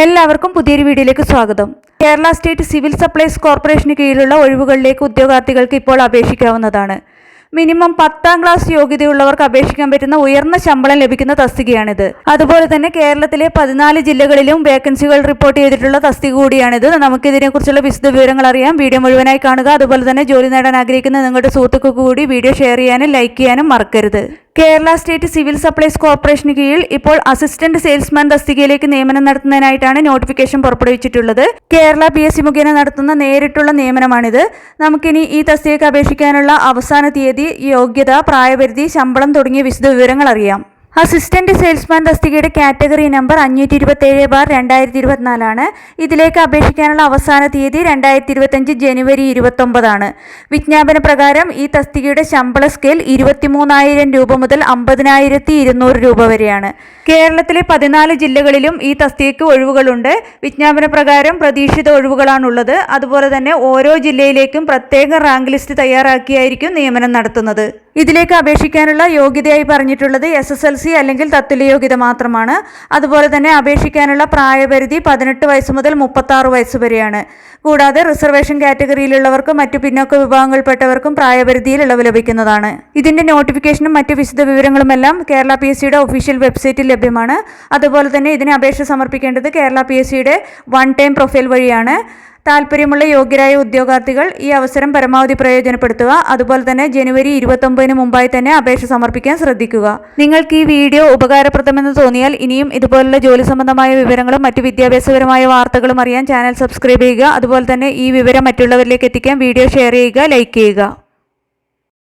എല്ലാവർക്കും പുതിയൊരു വീഡിയോയിലേക്ക് സ്വാഗതം. Kerala state civil supplies corporation കീഴിലുള്ള ഒഴിവുകളിലേക്ക് ഉദ്യോഗാർത്ഥികൾക്ക് ഇപ്പോൾ അപേക്ഷിക്കാവുന്നതാണ്. മിനിമം 10ാം ക്ലാസ് യോഗ്യതയുള്ളവർക്ക് അപേക്ഷിക്കാൻ പറ്റുന്ന ഉയർന്ന ശമ്പളം ലഭിക്കുന്ന തസ്തികയാണിത്. അതുപോലെ തന്നെ കേരളത്തിലെ 14 ജില്ലകളിലും വേക്കൻസികൾ റിപ്പോർട്ട് ചെയ്തിട്ടുള്ള തസ്തിക കൂടിയാണിത്. നമുക്കിതിനെക്കുറിച്ചുള്ള വിശദ വിവരങ്ങൾ അറിയാം. വീഡിയോ മുഴുവനായി കാണുക. അതുപോലെ തന്നെ ജോലി നേടാൻ ആഗ്രഹിക്കുന്ന നിങ്ങളുടെ സുഹൃത്തുക്കൾക്ക് കൂടി വീഡിയോ ഷെയർ ചെയ്യാനും ലൈക്ക് ചെയ്യാനും മറക്കരുത്. Kerala state civil supplies corporation കീഴിൽ ഇപ്പോൾ അസിസ്റ്റന്റ് സെയിൽസ്മാൻ തസ്തികയിലേക്ക് നിയമനം നടത്തുന്നതിനായിട്ടാണ് നോട്ടിഫിക്കേഷൻ പുറപ്പെടുവിച്ചിട്ടുള്ളത്. കേരള PSC മുഖേന നടത്തുന്ന നേരിട്ടുള്ള നിയമനമാണിത്. നമുക്കിനി ഈ തസ്തികയ്ക്ക് അപേക്ഷിക്കാനുള്ള അവസാന തീയതി, യോഗ്യത, പ്രായപരിധി, ശമ്പളം തുടങ്ങിയ വിശദ വിവരങ്ങൾ അറിയാം. അസിസ്റ്റന്റ് സെയിൽസ്മാൻ തസ്തികയുടെ കാറ്റഗറി നമ്പർ 527/2024 ആണ്. ഇതിലേക്ക് അപേക്ഷിക്കാനുള്ള അവസാന തീയതി 2025 ജനുവരി 29 വിജ്ഞാപന പ്രകാരം ഈ തസ്തികയുടെ ശമ്പള സ്കെയിൽ 23,000 രൂപ മുതൽ 50,200 രൂപ വരെയാണ്. കേരളത്തിലെ 14 ജില്ലകളിലും ഈ തസ്തികയ്ക്ക് ഒഴിവുകളുണ്ട്. വിജ്ഞാപന പ്രകാരം പ്രതീക്ഷിത ഒഴിവുകളാണുള്ളത്. അതുപോലെ തന്നെ ഓരോ ജില്ലയിലേക്കും പ്രത്യേക റാങ്ക് ലിസ്റ്റ് തയ്യാറാക്കിയായിരിക്കും നിയമനം നടത്തുന്നത്. ഇതിലേക്ക് അപേക്ഷിക്കാനുള്ള യോഗ്യതയായി പറഞ്ഞിട്ടുള്ളത് SSLC അല്ലെങ്കിൽ തത്തുല്യ യോഗ്യത മാത്രമാണ്. അതുപോലെ തന്നെ അപേക്ഷിക്കാനുള്ള പ്രായപരിധി 18 വയസ്സ് മുതൽ 36 വയസ്സ് വരെയാണ്. കൂടാതെ റിസർവേഷൻ കാറ്റഗറിയിലുള്ളവർക്കും മറ്റു പിന്നോക്ക വിഭാഗങ്ങളിൽപ്പെട്ടവർക്കും പ്രായപരിധിയിൽ ഇളവ് ലഭിക്കുന്നതാണ്. ഇതിന്റെ നോട്ടിഫിക്കേഷനും മറ്റു വിശദ വിവരങ്ങളുമെല്ലാം കേരള PSCയുടെ ഒഫീഷ്യൽ വെബ്സൈറ്റിൽ ലഭ്യമാണ്. അതുപോലെ തന്നെ ഇതിന് അപേക്ഷ സമർപ്പിക്കേണ്ടത് കേരള PSCയുടെ വൺ ടൈം പ്രൊഫൈൽ വഴിയാണ്. താല്പര്യമുള്ള യോഗ്യരായ ഉദ്യോഗാർത്ഥികൾ ഈ അവസരം പരമാവധി പ്രയോജനപ്പെടുത്തുക. അതുപോലെ തന്നെ ജനുവരി 29 മുമ്പായി തന്നെ അപേക്ഷ സമർപ്പിക്കാൻ ശ്രദ്ധിക്കുക. നിങ്ങൾക്ക് ഈ വീഡിയോ ഉപകാരപ്രദമെന്ന് തോന്നിയാൽ ഇനിയും ഇതുപോലുള്ള ജോലി സംബന്ധമായ വിവരങ്ങളും മറ്റു വിദ്യാഭ്യാസപരമായ വാർത്തകളും അറിയാൻ ചാനൽ സബ്സ്ക്രൈബ് ചെയ്യുക. അതുപോലെ തന്നെ ഈ വിവരം മറ്റുള്ളവരിലേക്ക് എത്തിക്കാൻ വീഡിയോ ഷെയർ ചെയ്യുക, ലൈക്ക് ചെയ്യുക.